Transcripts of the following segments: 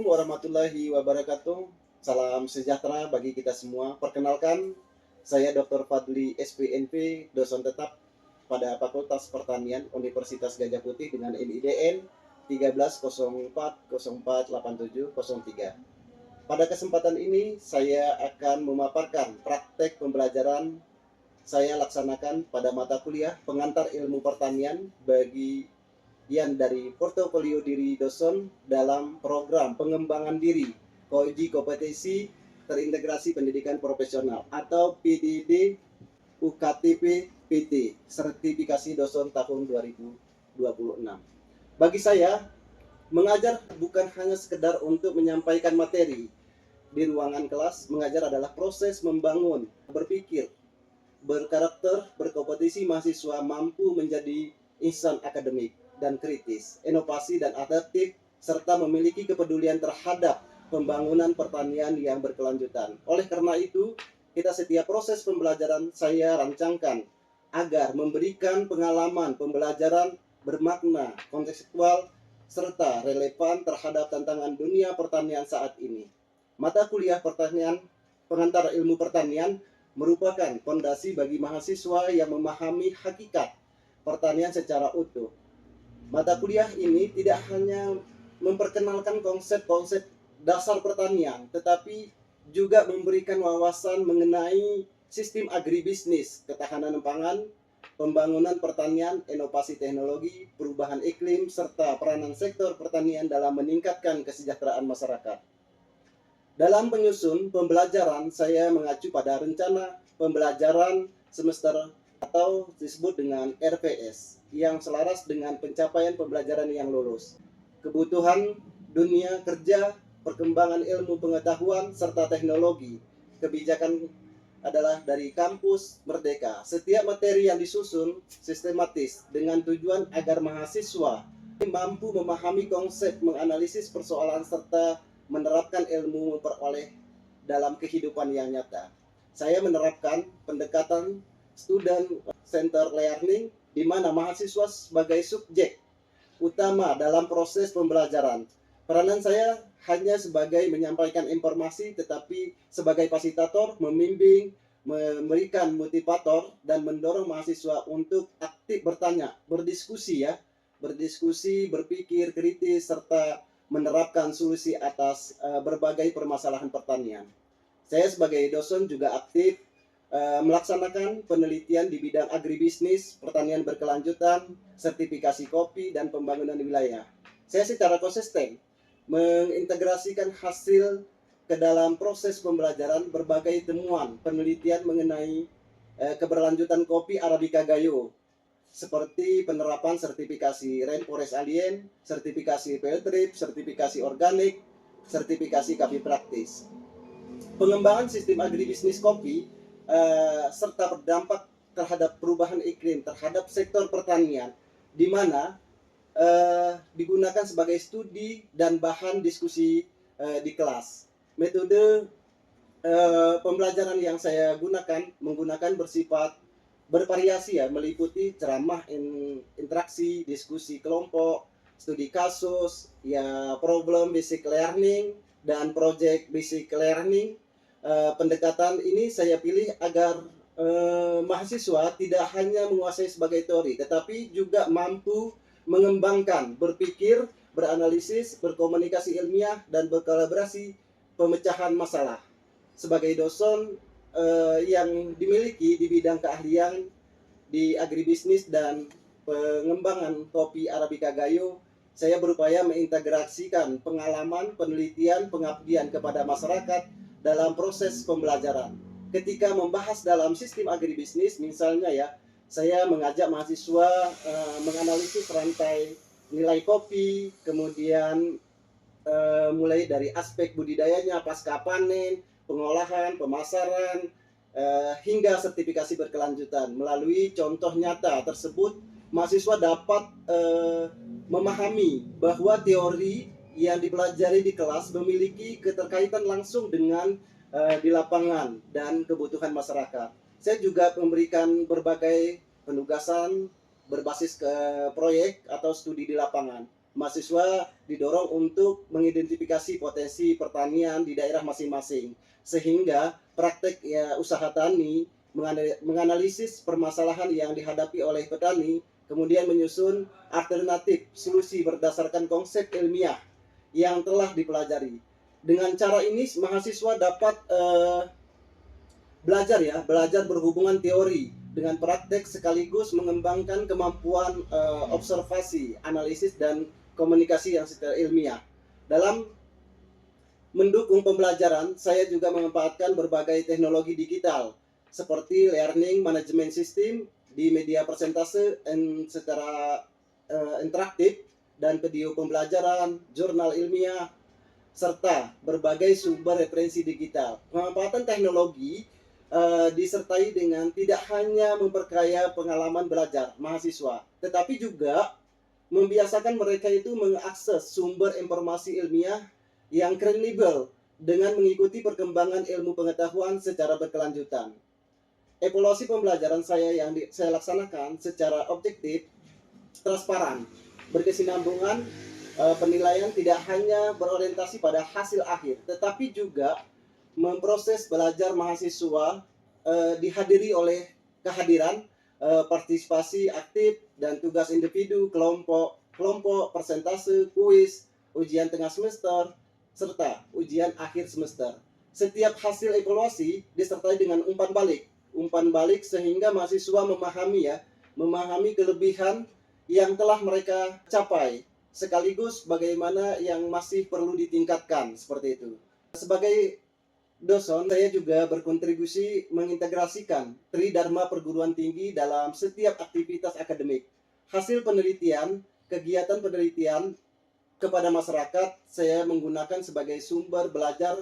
warahmatullahi wabarakatuh. Salam sejahtera bagi kita semua. Perkenalkan, saya Dr. Fadli SPNP, dosen tetap pada Fakultas Pertanian Universitas Gajah Putih dengan NIDN 1304048703. Pada kesempatan ini, saya akan memaparkan praktek pembelajaran saya laksanakan pada mata kuliah pengantar ilmu pertanian bagi yang dari portofolio diri dosen dalam program pengembangan diri Koji Kompetensi Terintegrasi Pendidikan Profesional atau PDD UKTP PT sertifikasi dosen tahun 2026. Bagi saya, mengajar bukan hanya sekedar untuk menyampaikan materi. Di ruangan kelas, mengajar adalah proses membangun, berpikir, berkarakter, berkompetisi mahasiswa mampu menjadi insan akademik dan kritis, inovasi dan adaptif, serta memiliki kepedulian terhadap pembangunan pertanian yang berkelanjutan. Oleh karena itu, setiap proses pembelajaran saya rancangkan agar memberikan pengalaman pembelajaran bermakna, kontekstual, serta relevan terhadap tantangan dunia pertanian saat ini. Mata kuliah pertanian, pengantar ilmu pertanian, merupakan fondasi bagi mahasiswa yang memahami hakikat pertanian secara utuh. Mata kuliah ini tidak hanya memperkenalkan konsep-konsep dasar pertanian, tetapi juga memberikan wawasan mengenai sistem agribisnis, ketahanan pangan, pembangunan pertanian, inovasi teknologi, perubahan iklim, serta peranan sektor pertanian dalam meningkatkan kesejahteraan masyarakat. Dalam penyusun pembelajaran, saya mengacu pada rencana pembelajaran semester atau disebut dengan RPS yang selaras dengan pencapaian pembelajaran yang lulus, kebutuhan dunia kerja, perkembangan ilmu pengetahuan, serta teknologi. Kebijakan adalah dari kampus Merdeka. Setiap materi yang disusun sistematis dengan tujuan agar mahasiswa mampu memahami konsep, menganalisis persoalan, serta menerapkan ilmu memperoleh dalam kehidupan yang nyata. Saya menerapkan pendekatan student center learning di mana mahasiswa sebagai subjek utama dalam proses pembelajaran. Peranan saya hanya sebagai menyampaikan informasi, tetapi sebagai fasilitator, membimbing, memberikan motivator, dan mendorong mahasiswa untuk aktif bertanya, berdiskusi, berpikir kritis, serta menerapkan solusi atas berbagai permasalahan pertanian. Saya sebagai dosen juga aktif melaksanakan penelitian di bidang agribisnis, pertanian berkelanjutan, sertifikasi kopi, dan pembangunan wilayah. Saya secara konsisten mengintegrasikan hasil ke dalam proses pembelajaran berbagai temuan penelitian mengenai keberlanjutan kopi Arabica Gayo, seperti penerapan sertifikasi Rainforest Alliance, sertifikasi Field Trip, sertifikasi organik, sertifikasi kopi praktis. Pengembangan sistem agribisnis kopi serta berdampak terhadap perubahan iklim terhadap sektor pertanian, di mana digunakan sebagai studi dan bahan diskusi di kelas. Metode pembelajaran yang saya gunakan menggunakan bersifat bervariasi, meliputi ceramah, interaksi, diskusi kelompok, studi kasus, problem basic learning, dan project basic learning. Pendekatan ini saya pilih agar mahasiswa tidak hanya menguasai sebagai teori, tetapi juga mampu mengembangkan, berpikir, beranalisis, berkomunikasi ilmiah, dan berkolaborasi pemecahan masalah. Sebagai dosen yang dimiliki di bidang keahlian di agribisnis dan pengembangan kopi Arabica Gayo, saya berupaya mengintegrasikan pengalaman, penelitian, pengabdian kepada masyarakat dalam proses pembelajaran. Ketika membahas dalam sistem agribisnis, misalnya saya mengajak mahasiswa menganalisis rantai nilai kopi, kemudian mulai dari aspek budidayanya, pasca panen, pengolahan, pemasaran, hingga sertifikasi berkelanjutan. Melalui contoh nyata tersebut, mahasiswa dapat memahami bahwa teori yang dipelajari di kelas memiliki keterkaitan langsung dengan di lapangan dan kebutuhan masyarakat. Saya juga memberikan berbagai penugasan berbasis ke proyek atau studi di lapangan. Mahasiswa didorong untuk mengidentifikasi potensi pertanian di daerah masing-masing, sehingga praktek usaha tani menganalisis permasalahan yang dihadapi oleh petani, kemudian menyusun alternatif solusi berdasarkan konsep ilmiah yang telah dipelajari. Dengan cara ini mahasiswa dapat belajar berhubungan teori dengan praktek sekaligus mengembangkan kemampuan observasi, analisis, dan komunikasi yang secara ilmiah. Dalam mendukung pembelajaran, saya juga memanfaatkan berbagai teknologi digital seperti learning management system di media presentase secara interaktif dan video pembelajaran, jurnal ilmiah, serta berbagai sumber referensi digital. Pemanfaatan teknologi disertai dengan tidak hanya memperkaya pengalaman belajar mahasiswa, tetapi juga membiasakan mereka itu mengakses sumber informasi ilmiah yang kredibel dengan mengikuti perkembangan ilmu pengetahuan secara berkelanjutan. Evaluasi pembelajaran saya yang saya laksanakan secara objektif, transparan, berkesinambungan. Penilaian tidak hanya berorientasi pada hasil akhir, tetapi juga memproses belajar mahasiswa dihadiri oleh kehadiran, partisipasi aktif, dan tugas individu, kelompok, persentase, kuis, ujian tengah semester, serta ujian akhir semester. Setiap hasil evaluasi disertai dengan umpan balik sehingga mahasiswa memahami kelebihan yang telah mereka capai, sekaligus bagaimana yang masih perlu ditingkatkan, seperti itu. Sebagai dosen, saya juga berkontribusi mengintegrasikan Tridharma perguruan tinggi dalam setiap aktivitas akademik. Hasil penelitian, kegiatan penelitian kepada masyarakat saya menggunakan sebagai sumber belajar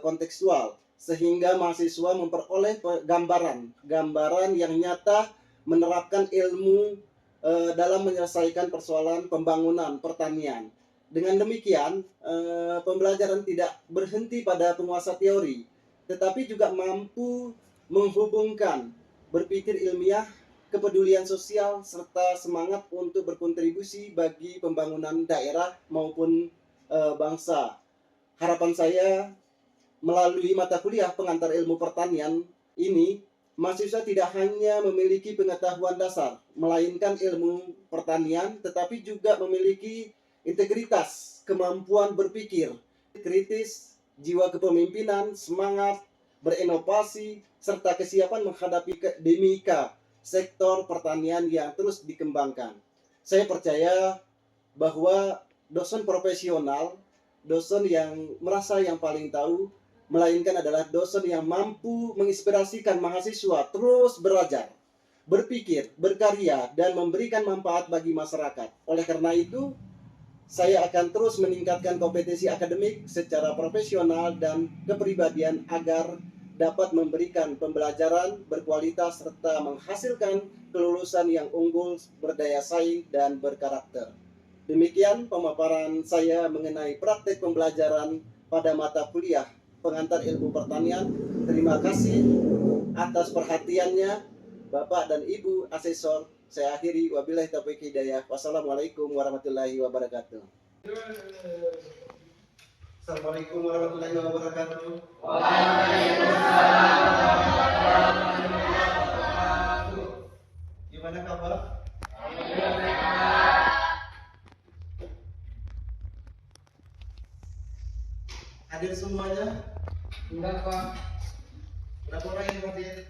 kontekstual, sehingga mahasiswa memperoleh gambaran yang nyata menerapkan ilmu dalam menyelesaikan persoalan pembangunan pertanian. Dengan demikian, pembelajaran tidak berhenti pada penguasaan teori, tetapi juga mampu menghubungkan berpikir ilmiah, kepedulian sosial, serta semangat untuk berkontribusi bagi pembangunan daerah maupun bangsa. Harapan saya melalui mata kuliah pengantar ilmu pertanian ini, mahasiswa tidak hanya memiliki pengetahuan dasar, melainkan ilmu pertanian, tetapi juga memiliki integritas, kemampuan berpikir kritis, jiwa kepemimpinan, semangat berinovasi, serta kesiapan menghadapi dinamika sektor pertanian yang terus dikembangkan. Saya percaya bahwa dosen profesional, dosen yang merasa yang paling tahu, melainkan adalah dosen yang mampu menginspirasikan mahasiswa terus belajar, berpikir, berkarya, dan memberikan manfaat bagi masyarakat. Oleh karena itu, saya akan terus meningkatkan kompetensi akademik secara profesional dan kepribadian agar dapat memberikan pembelajaran berkualitas serta menghasilkan kelulusan yang unggul, berdaya saing, dan berkarakter. Demikian pemaparan saya mengenai praktek pembelajaran pada mata kuliah pengantar ilmu pertanian. Terima kasih atas perhatiannya Bapak dan Ibu asesor. Saya akhiri, wabillahi taufiq hidayah. Wassalamualaikum warahmatullahi wabarakatuh. Assalamualaikum warahmatullahi wabarakatuh. Waalaikumsalam warahmatullahi wabarakatuh. Gimana kabar? Hadir semuanya? Enggak, Pak. Berapa orang yang hadir?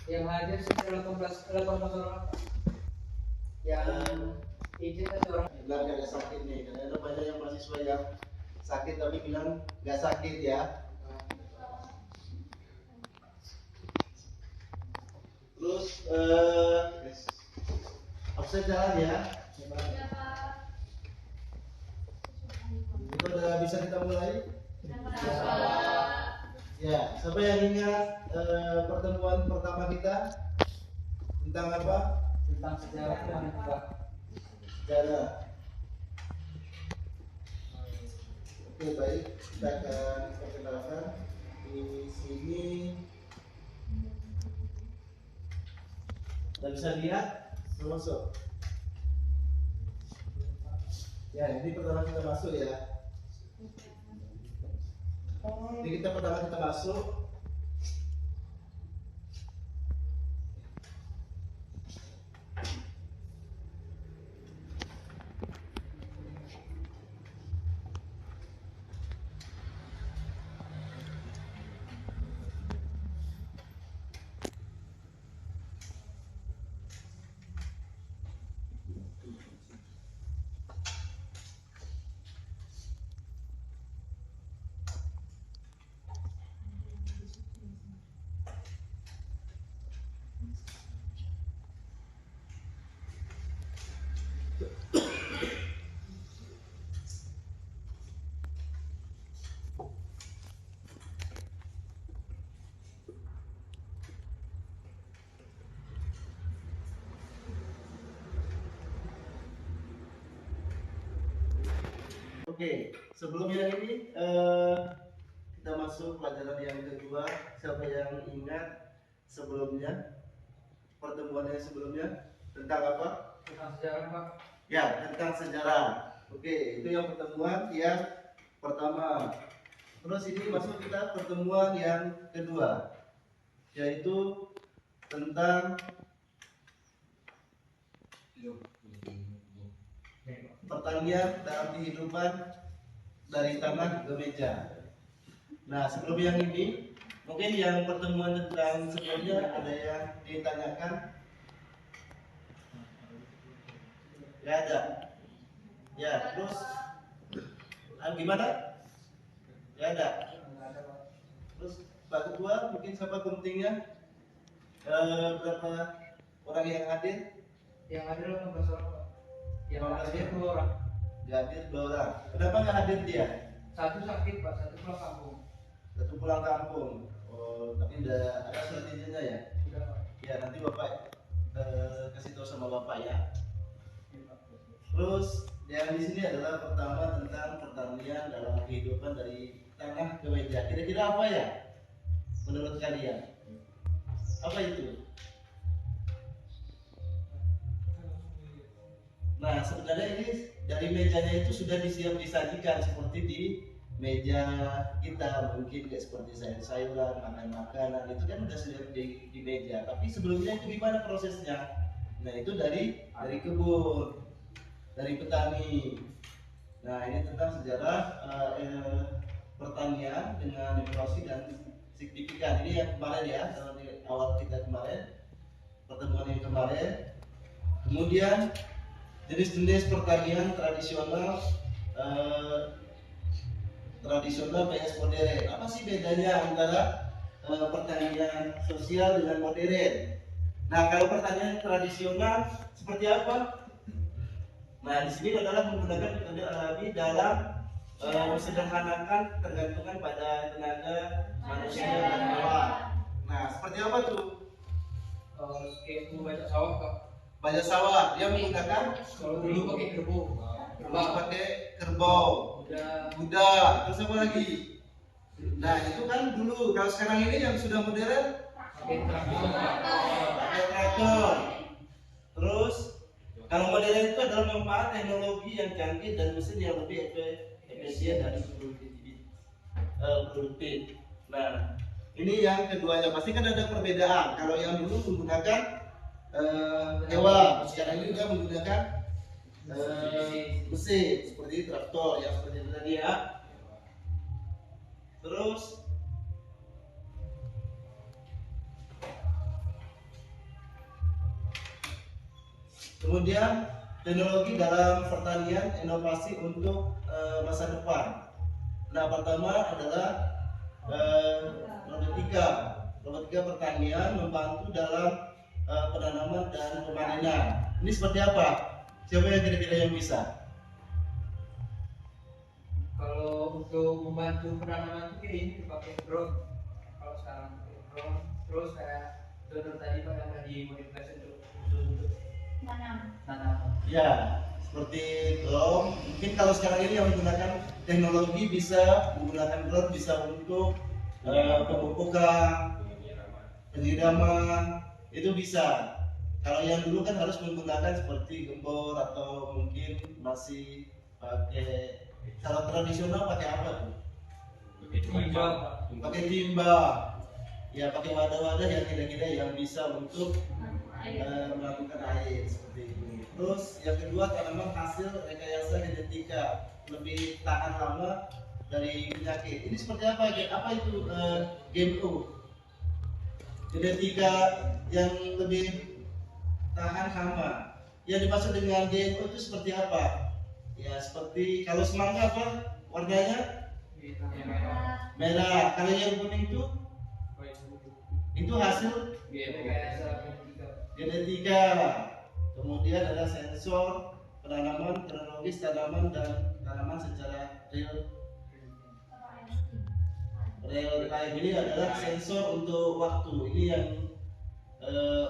Yang hadir sekitar 18 orang. Yang izin satu orang. Bilang gak ada sakit nih, karena ada banyak yang mahasiswa yang sakit tapi bilang gak sakit ya. Terus absen jalan ya. Itu udah bisa kita mulai? Ya, siapa yang ingat pertemuan pertama kita tentang apa? Tentang sejarah planet, Pak. Sejarah. Oke, baik, kita akan perkenalkan di sini. Tidak bisa lihat, masuk. Ya, ini pertama kita masuk ya. Ini kita pertama kita masuk. Oke, sebelum yang ini kita masuk pelajaran yang kedua. Siapa yang ingat sebelumnya, pertemuan yang sebelumnya tentang apa? Tentang sejarah Pak. Ya, tentang sejarah. Oke, itu yang pertemuan yang pertama. Terus ini masuk kita pertemuan yang kedua, yaitu tentang pertanian dalam kehidupan dari tanah ke meja. Nah, sebelum yang ini, mungkin yang pertemuan tentang sebelumnya ada yang ditanyakan? Ya ada. Ya, terus gimana? Ya ada. Terus Pak Ketua, mungkin siapa pentingnya? Berapa orang yang hadir? Yang ada 18 orang Pak. Yang 18 hadir ya? 2 orang. Hadir 2 orang. Kenapa nggak hadir dia? Satu sakit Pak, satu pulang kampung. Satu pulang kampung. Oh, tapi udah ada surat izinnya ya? Sudah Pak. Ya, nanti Bapak kasih tahu sama Bapak ya. Iya, Pak. Terus yang di sini adalah pertama tentang pertanian dalam kehidupan dari tanah ke meja. Kira-kira apa ya menurut kalian? Apa itu? Nah, sebenarnya ini dari mejanya itu sudah disajikan seperti di meja kita, mungkin kayak seperti sayur-sayuran, makan-makanan itu kan udah siap di meja. Tapi sebelumnya itu gimana prosesnya? Nah, itu dari kebun, dari petani. Nah, ini tentang sejarah pertanian dengan inovasi dan signifikan. Ini yang kemarin ya, kalau di awal kita kemarin, pertemuan yang kemarin. Kemudian jenis-jenis pertanian tradisional, vs modern. Apa sih bedanya antara pertanian sosial dengan modern? Nah, kalau pertanian tradisional seperti apa? Nah, di sini adalah menggunakan metode alami dalam mensederhanakan tergantungan pada tenaga manusia dan hewan. Nah, seperti apa tuh? Kayak membaca sawah Pak. Banyak sawah, dia menggunakan Kalau dulu pakai kerbau. terus pakai kerbau, Udah kuda, terus apa lagi? Nah, itu kan dulu. Kalau sekarang ini yang sudah modern pakai traktor Pak. pakai traktor. Terus kalau modern itu adalah manfaat teknologi yang canggih dan mesin yang lebih efisien dan produktif. Nah, ini yang keduanya. Pasti kan ada perbedaan. Kalau yang dulu menggunakan hewan, sekarang ini dia menggunakan mesin seperti traktor yang seperti itu tadi ya. Terus kemudian teknologi dalam pertanian, inovasi untuk masa depan. Nah, pertama adalah robotika pertanian membantu dalam penanaman dan pemanenan. Ini seperti apa? Siapa yang kira-kira yang bisa? Kalau untuk membantu penanaman itu kayak ini dipakai drone. Kalau sekarang pakai drone, terus kayak donor tadi Pak yang tadi modifikasi untuk tanam. Ya, seperti drone. Mungkin kalau sekarang ini yang menggunakan teknologi bisa menggunakan drone, bisa untuk pemupukan, penyiraman, itu bisa. Kalau yang dulu kan harus menggunakan seperti gembor atau mungkin masih Pakai, kalau tradisional pakai apa tuh? Pakai timba. Ya, pakai wadah-wadah yang kira-kira yang bisa untuk melakukan air seperti itu. Terus yang kedua, tanaman hasil rekayasa genetika, lebih tahan lama dari penyakit. Ini seperti apa? Apa itu GMO? Genetika yang lebih tahan hama. Yang dimaksud dengan GMO itu seperti apa? Ya, seperti kalau semangka apa warnanya? Merah. Kalau yang kuning itu hasil genetika. Kemudian ada sensor penanaman, kronologis tanaman dan tanaman secara real time. Ini adalah sensor untuk waktu. Ini yang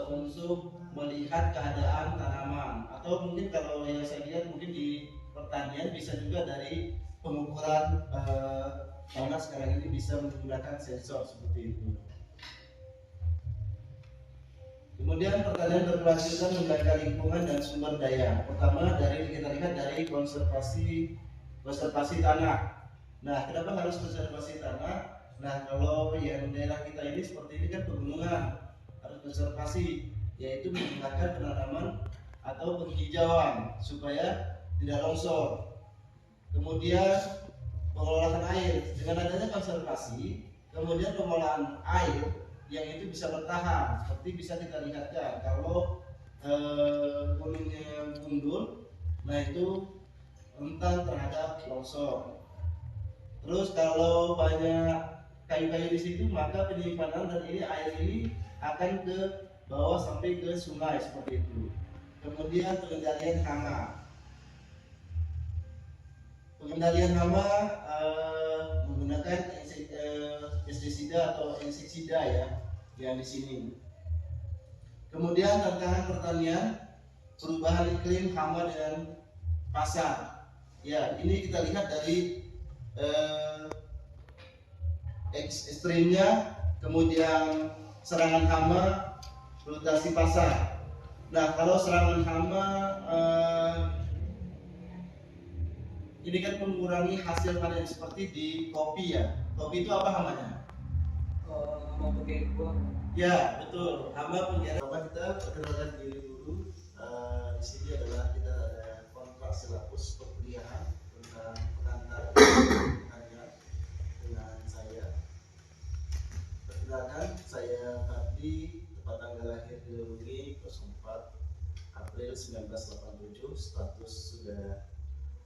untuk melihat keadaan tanaman, atau mungkin kalau yang saya lihat mungkin di pertanian bisa juga dari pengukuran karena sekarang ini bisa menggunakan sensor seperti itu. Kemudian pertanian berkelanjutan menjaga lingkungan dan sumber daya. Pertama kita lihat dari konservasi tanah. Nah, kenapa harus konservasi tanah? Nah, kalau yang daerah kita ini seperti ini kan pegunungan, harus konservasi, yaitu menggunakan penanaman atau penghijauan supaya tidak longsor. Kemudian pengelolaan air, dengan adanya konservasi, kemudian pengolahan air yang itu bisa bertahan, seperti bisa kita lihatkan kalau gunungnya gundul, nah itu rentan terhadap longsor. Terus kalau banyak kayu-kayu di situ, maka penyimpanan dan air ini akan ke bawah sampai ke sungai seperti itu. Kemudian pengendalian hama. Pengendalian hama menggunakan pestisida atau inseksida ya, yang di sini. Kemudian tantangan pertanian, perubahan iklim, hama dan pasar. Ya, ini kita lihat dari ekstrimnya, kemudian serangan hama, fluktuasi pasar. Nah, kalau serangan hama ini kan mengurangi hasil panen, seperti di kopi ya. Kopi itu apa hamanya? Hama pakai buah. Ya, betul. Hama penjara. Kita perkenalkan diri dulu. Di sini adalah kita ada kontrak silabus perkuliahan tentang pengantar hanya dengan saya. Perkenalkan, saya Fardi, tepat tanggal lahir di Lewi 04 April 1987, status sudah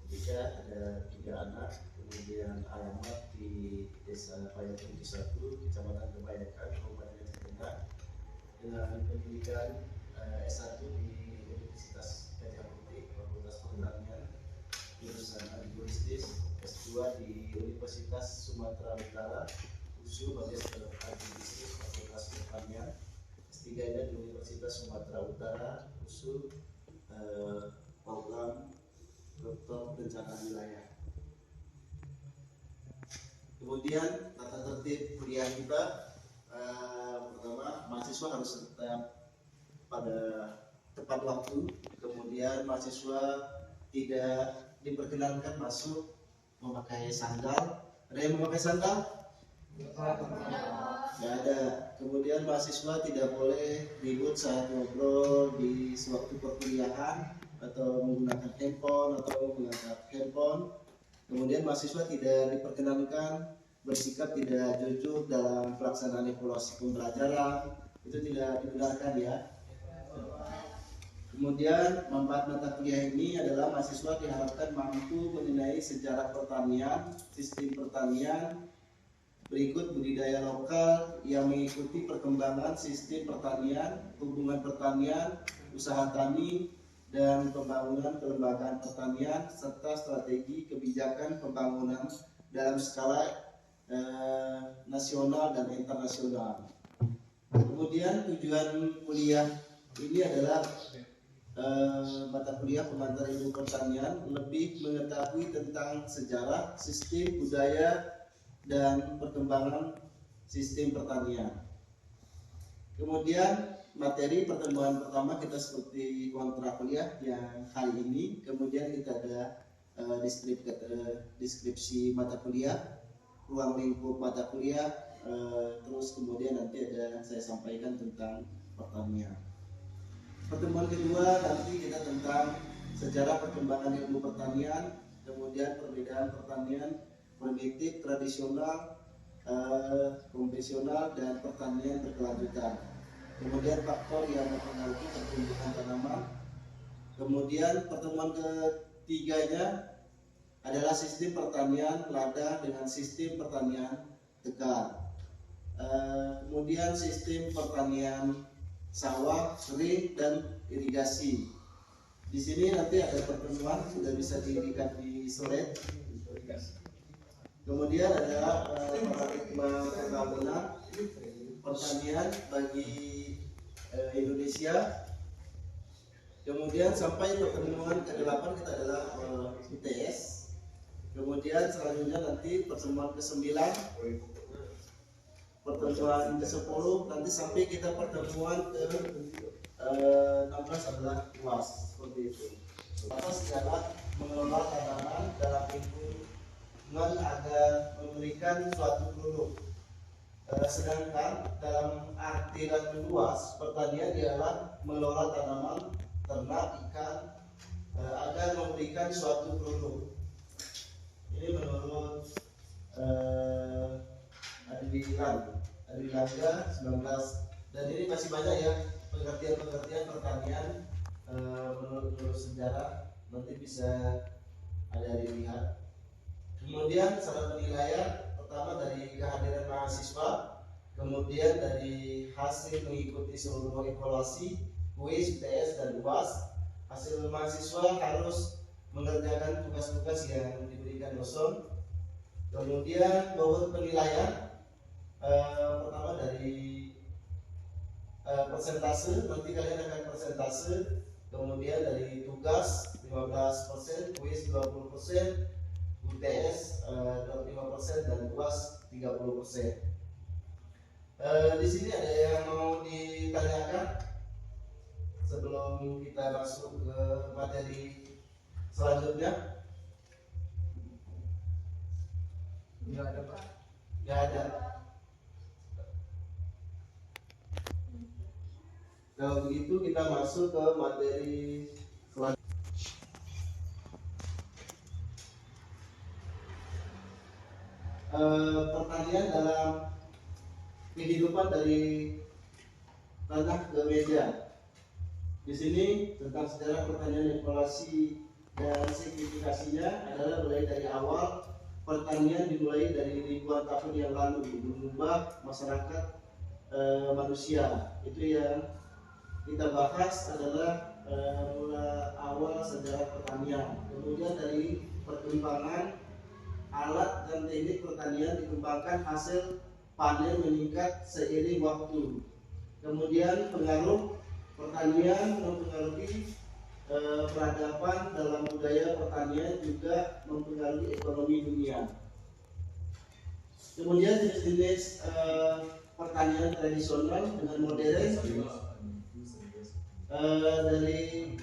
menikah, ada 3 anak, kemudian alamat di Desa Payakan 1, Kecamatan Kebayakan, Kabupaten Aceh Tengah, dengan pendidikan S1 di Universitas Gajah Putih, Fakultas Pertanian, jurusan agribisnis, S2 di Universitas Sumatera Utara, USU Bagian Agribisnis, Fakultas Pertanian, S3-nya di Universitas Sumatera Utara, USU program Doktor Perencanaan Wilayah. Kemudian tata tertib kuliah kita, pertama mahasiswa harus tetap pada tepat waktu. Kemudian mahasiswa tidak diperkenankan masuk memakai sandal. Ada yang memakai sandal? Tidak ada. Kemudian mahasiswa tidak boleh ribut saat ngobrol di sewaktu perkuliahan atau menggunakan handphone atau mengangkat handphone. Kemudian mahasiswa tidak diperkenankan bersikap tidak jujur dalam pelaksanaan evaluasi pembelajaran, itu tidak dibenarkan ya. Kemudian manfaat mata kuliah ini adalah mahasiswa diharapkan mampu mengenai sejarah pertanian, sistem pertanian, berikut budidaya lokal yang mengikuti perkembangan sistem pertanian, hubungan pertanian, usaha tani, dan pembangunan kelembagaan pertanian, serta strategi kebijakan pembangunan dalam skala nasional dan internasional. Kemudian tujuan kuliah ini adalah mata kuliah pengantar ilmu pertanian, lebih mengetahui tentang sejarah, sistem, budaya, dan perkembangan sistem pertanian. Kemudian materi pertemuan pertama kita seperti kontrak kuliah yang hari ini. Kemudian kita ada deskripsi mata kuliah, ruang lingkup mata kuliah, terus kemudian nanti ada saya sampaikan tentang pertanian. Pertemuan kedua nanti kita tentang sejarah perkembangan ilmu pertanian, kemudian perbedaan pertanian primitif, tradisional, konvensional, dan pertanian berkelanjutan. Kemudian faktor yang mempengaruhi pertumbuhan tanaman. Kemudian pertemuan ketiganya adalah sistem pertanian lada dengan sistem pertanian tegal. Kemudian sistem pertanian sawah, kering, dan irigasi. Di sini nanti ada pertemuan, sudah bisa dilihat di slide. Kemudian ada paradigma pembangunan pertanian bagi Indonesia. Kemudian sampai pertemuan ke-8 kita adalah ITS. Kemudian selanjutnya nanti pertemuan ke-9, pertemuan ke-10, nanti sampai kita pertemuan ke-16 adalah UAS, seperti itu. UAS adalah mengelola tanaman dalam lingkungan agar memberikan suatu produk. Sedangkan dalam arti dan luas pertanian ialah mengelola tanaman, ternak, ikan agar memberikan suatu produk. Ini menurut Adi Langga 19, dan ini masih banyak ya pengertian pertanian menurut sejarah, nanti bisa ada dilihat. Kemudian syarat penilaian pertama dari kehadiran mahasiswa, kemudian dari hasil mengikuti seluruh evaluasi, kuis, UTS, dan UAS. Hasil mahasiswa harus mengerjakan tugas-tugas yang diberikan dosen. Kemudian bahwa penilaian pertama dari persentase, nanti kalian akan persentase. Kemudian dari tugas 15%, kuis 20%, UTS 25%, dan UAS 30%. Di sini ada yang mau ditanyakan sebelum kita masuk ke materi selanjutnya? Tidak ada, Pak. Tidak ada. Kalau begitu kita masuk ke materi selanjutnya. Pertanian dalam kehidupan dari tanah ke meja. Di sini tentang sejarah pertanian, evaluasi dan signifikasinya adalah mulai dari awal pertanian dimulai dari ribuan tahun yang lalu mengubah masyarakat manusia. Itu yang kita bahas adalah mula awal sejarah pertanian. Kemudian dari perkembangan alat dan teknik pertanian dikembangkan, hasil panen meningkat seiring waktu. Kemudian pengaruh pertanian mempengaruhi peradaban dalam budaya pertanian, juga mempengaruhi ekonomi dunia. Kemudian jenis-jenis pertanian tradisional dengan modern. Dari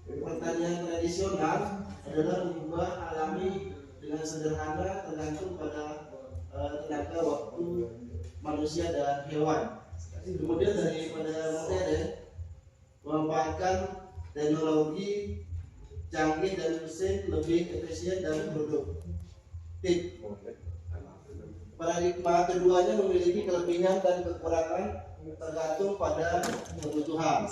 pertanian tradisional adalah mengubah alami dengan sederhana, tergantung pada tenaga waktu manusia dan hewan. Kemudian daripada modern memanfaatkan teknologi canggih dan mesin lebih efisien dan produktif. Paradigma keduanya memiliki kelebihan dan kekurangan tergantung pada kebutuhan.